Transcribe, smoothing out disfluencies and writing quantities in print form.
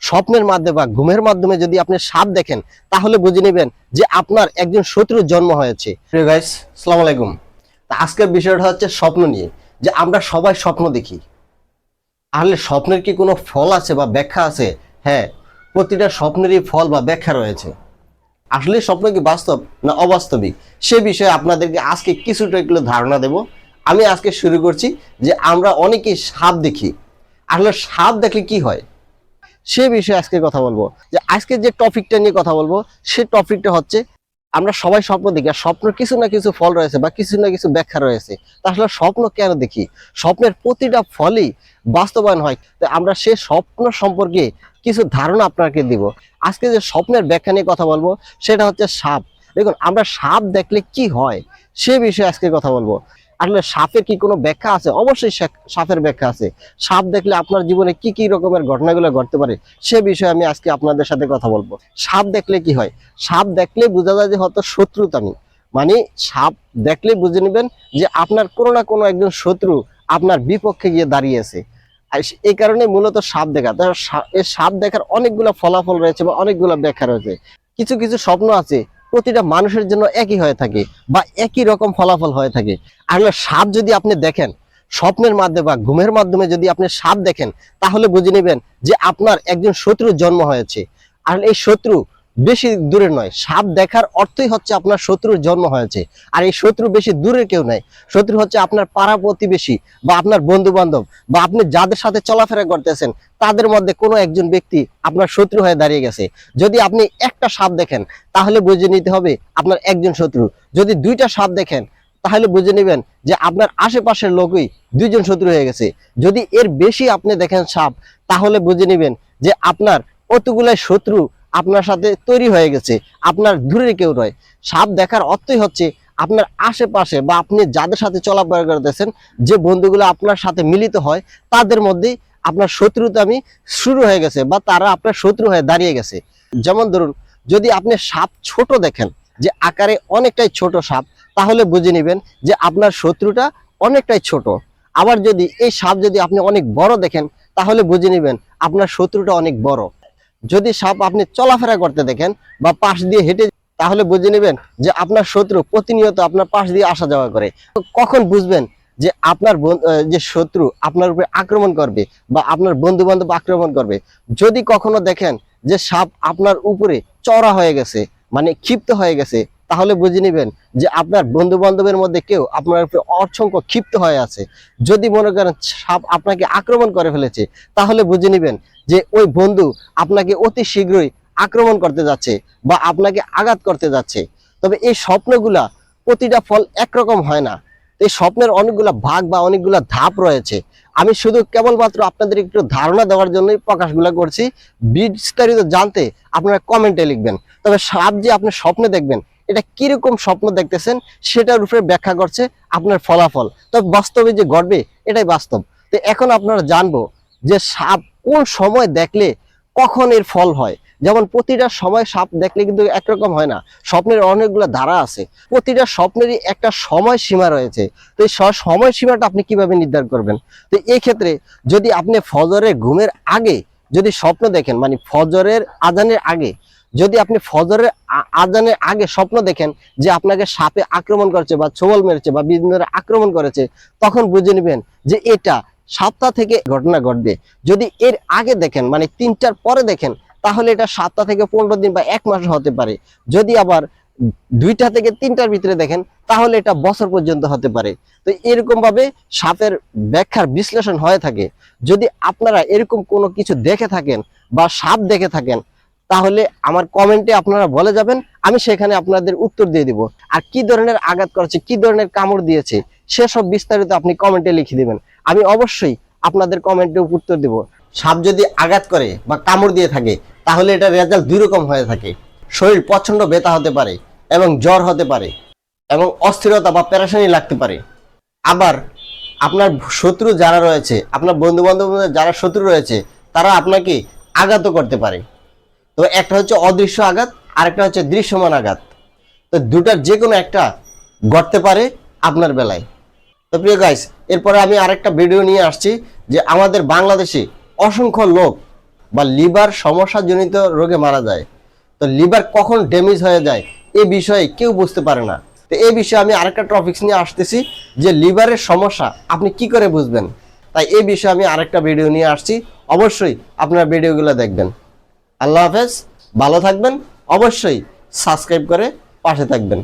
স্বপ্নের মাধ্যমে বা ঘুমের মাধ্যমে যদি আপনি সাপ দেখেন তাহলে বুঝে নেবেন যে আপনার একজন শত্রুর জন্ম হয়েছে। প্রিয় গাইস, আসসালামু আলাইকুম। তা আজকের বিষয়টা হচ্ছে স্বপ্ন নিয়ে, যে আমরা সবাই স্বপ্ন দেখি। আসলে স্বপ্নের কি কোনো ফল আছে বা ব্যাখ্যা আছে? হ্যাঁ, প্রতিটা স্বপ্নেরই ফল বা ব্যাখ্যা রয়েছে। আসলে স্বপ্ন কি বাস্তব না অবাস্তবিক, সে বিষয়ে আপনাদেরকে আজকে কিছুটা একটু ধারণা দেব। আমি আজকে শুরু করছি যে আমরা অনেকেই সাপ দেখি। আসলে সাপ দেখলে কি হয় সে বিষয়ে আজকে কথা বলবো। যে আজকে যে টপিকটা নিয়ে কথা বলবো সে টপিকটা হচ্ছে আমরা সবাই স্বপ্ন দেখি, আর স্বপ্নের কিছু না কিছু ফল রয়েছে বা কিছু না কিছু ব্যাখ্যা রয়েছে। তা আসলে স্বপ্ন কেন দেখি? স্বপ্নের প্রতিটা ফলই বাস্তবায়ন হয়। তো আমরা সে স্বপ্ন সম্পর্কে কিছু ধারণা আপনাকে দিব। আজকে যে স্বপ্নের ব্যাখ্যা নিয়ে কথা বলবো সেটা হচ্ছে সাপ। দেখুন, আমরা সাপ দেখলে কি হয় সে বিষয়ে আজকে কথা বলবো। আসলে সাপের কি কোনো ব্যাখ্যা আছে? অবশ্যই সাপের ব্যাখ্যা আছে। সাপ দেখলে আপনার জীবনে কি কি রকমের ঘটনাগুলো ঘটতে পারে সে বিষয়ে আমি আজকে আপনাদের সাথে কথা বলবো। সাপ দেখলে কি হয়? সাপ দেখলে বোঝা যায় যে হয়তো শত্রুতামি, মানে সাপ দেখলে বুঝে নেবেন যে আপনার কোনো না কোনো একজন শত্রু আপনার বিপক্ষে গিয়ে দাঁড়িয়েছে। আর এই কারণে মূলত সাপ দেখা। এই সাপ দেখার অনেকগুলো ফলাফল রয়েছে বা অনেকগুলো ব্যাখ্যা রয়েছে। কিছু কিছু স্বপ্ন আছে প্রতিটা মানুষের জন্য একই হয়ে থাকে বা একই রকম ফলাফল হয়ে থাকে। আর সাপ যদি আপনি দেখেন স্বপ্নের মাধ্যমে বা ঘুমের মাধ্যমে যদি আপনি সাপ দেখেন তাহলে বুঝে নেবেন যে আপনার একজন শত্রুর জন্ম হয়েছে। আর এই শত্রু বেশি দূরের নয়। সাপ দেখার অর্থই হচ্ছে আপনার শত্রুর জন্ম হয়েছে। আর এই শত্রু বেশি দূরের কেউ নয়। শত্রু হচ্ছে আপনার পাড়া প্রতিবেশী বা আপনার বন্ধু বান্ধব বা আপনি যাদের সাথে চলাফেরা করতেছেন তাদের মধ্যে কোনো একজন ব্যক্তি আপনার শত্রু হয়ে দাঁড়িয়ে গেছে। যদি আপনি একটা সাপ দেখেন তাহলে বুঝে নিতে হবে আপনার একজন শত্রু। যদি দুইটা সাপ দেখেন তাহলে বুঝে নেবেন যে আপনার আশেপাশের লোকই দুইজন শত্রু হয়ে গেছে। যদি এর বেশি আপনি দেখেন সাপ তাহলে বুঝে নেবেন যে আপনার অতগুলাই শত্রু আপনার সাথে তৈরি হয়ে গেছে, আপনার দূরের কেউ নয়। সাপ দেখার অর্থই হচ্ছে আপনার আশেপাশে বা আপনি যাদের সাথে চলাফেরা করতেছেন, যে বন্ধুগুলো আপনার সাথে মিলিত হয় তাদের মধ্যেই আপনার শত্রুতামি শুরু হয়ে গেছে বা তারা আপনার শত্রু হয়ে দাঁড়িয়ে গেছে। যেমন ধরুন, যদি আপনি সাপ ছোট দেখেন, যে আকারে অনেকটাই ছোট সাপ, তাহলে বুঝে নেবেন যে আপনার শত্রুটা অনেকটাই ছোট। আবার যদি এই সাপ যদি আপনি অনেক বড় দেখেন তাহলে বুঝে নেবেন আপনার শত্রুটা অনেক বড়। যদি সাপ আপনি চলাফেরা করতে দেখেন বা পাশ দিয়ে হেঁটে তাহলে বুঝে নেবেন যে আপনার শত্রু প্রতিনিয়ত আপনার পাশ দিয়ে আসা যাওয়া করে। কখন বুঝবেন যে আপনার যে শত্রু আপনার উপরে আক্রমণ করবে বা আপনার বন্ধু বান্ধব আক্রমণ করবে? যদি কখনো দেখেন যে সাপ আপনার উপরে চড়া হয়ে গেছে, মানে ক্ষিপ্ত হয়ে গেছে, তাহলে বুঝে নেবেন যে আপনার বন্ধু বান্ধবের মধ্যে কেউ আপনার উপরে অসংখ্য ক্ষিপ্ত হয়ে আছে। যদি মনে করেন সাপ আপনাকে আক্রমণ করে ফেলেছে তাহলে বুঝে নেবেন যে ওই বন্ধু আপনাকে অতি শীঘ্রই আক্রমণ করতে যাচ্ছে বা আপনাকে আঘাত করতে যাচ্ছে। তবে এই স্বপ্নগুলা প্রতিটা ফল একরকম হয় না। এই স্বপ্নের অনেকগুলা ভাগ বা অনেকগুলা ধাপ রয়েছে। আমি শুধু কেবলমাত্র আপনাদের একটু ধারণা দেওয়ার জন্যই প্রকাশগুলো করছি। বিস্তারিত জানতে আপনারা কমেন্টে লিখবেন। তবে সাপ যে আপনি স্বপ্নে দেখবেন, এটা কিরকম স্বপ্ন দেখতেছেন সেটার উপরে ব্যাখ্যা করছে আপনার ফলাফল। তবে বাস্তবে যে ঘটবে এটাই বাস্তব। তো এখন আপনারা জানবো যে সাপ কোন সময় দেখলে কখন এর ফল হয়। যেমন প্রতিটা সময় সাপ দেখলে কিন্তু একরকম হয় না, স্বপ্নের অনেকগুলো ধারা আছে। প্রতিটা স্বপ্নেরই একটা সময় সীমা রয়েছে। তো এই সময় সীমাটা আপনি কিভাবে নির্ধারণ করবেন? তো এই ক্ষেত্রে যদি আপনি ফজরের ঘুমের আগে যদি স্বপ্ন দেখেন, মানে ফজরের আজানের আগে, যদি আপনি ফজরের আজানের আগে স্বপ্ন দেখেন যে আপনাকে সাপে আক্রমণ করেছে বা ছোবল মেরেছে বা বিভিন্ন আক্রমণ করেছে, তখন বুঝে নেবেন যে এটা সপ্তাহ থেকে ঘটনা ঘটবে। যদি এর আগে দেখেন, মানে 3টার পরে দেখেন, তাহলে এটা 7 থেকে 15 দিন বা 1 মাস হতে পারে। যদি আবার 2টা থেকে 3টার ভিতরে দেখেন তাহলে এটা বছর পর্যন্ত হতে পারে। তো এরকম ভাবে সাপের ব্যাখ্যার বিশ্লেষণ হয়ে থাকে। যদি আপনারা এরকম কোনো কিছু দেখে থাকেন বা সাপ দেখে থাকেন তাহলে আমার কমেন্টে আপনারা বলে যাবেন, আমি সেখানে আপনাদের উত্তর দিয়ে দিব। আর কি ধরনের আঘাত করেছে, কি ধরনের কামড় দিয়েছে সেসব বিস্তারিত আপনি কমেন্টে লিখে দিবেন। আমি অবশ্যই আপনাদের কমেন্টে উত্তর দিব। সাপ যদি আঘাত করে বা কামড় দিয়ে থাকে তাহলে এটা রেজাল্ট দুই রকম হয়ে থাকে। শরীর প্রচন্ড ব্যথা হতে পারে এবং জ্বর হতে পারে এবং অস্থিরতা বা পেরেশানি লাগতে পারে। আবার আপনার শত্রু যারা রয়েছে, আপনার বন্ধু বান্ধব যারা শত্রু রয়েছে, তারা আপনাকে আঘাতও করতে পারে। তো একটা হচ্ছে অদৃশ্য আঘাত, আরেকটা হচ্ছে দৃশ্যমান আঘাত। তো দুটার যে কোনো একটা ঘটতে পারে আপনার বেলায়। তো প্রিয় গাইস, এরপরে আমি আরেকটা ভিডিও নিয়ে আসছি যে আমাদের বাংলাদেশে অসংখ্য লোক বা লিভার সমস্যাজনিত রোগে মারা যায়। তো লিভার কখন ড্যামেজ হয়ে যায় এই বিষয়ে কেউ বুঝতে পারে না। তো এই বিষয়ে আমি আরেকটা টপিকস নিয়ে আসতেছি যে লিভারের সমস্যা আপনি কি করে বুঝবেন। তাই এই বিষয়ে আমি আরেকটা ভিডিও নিয়ে আসছি, অবশ্যই আপনারা ভিডিওগুলো দেখবেন। আল্লাহ হাফেজ, ভালো থাকবেন, অবশ্যই সাবস্ক্রাইব করে পাশে থাকবেন।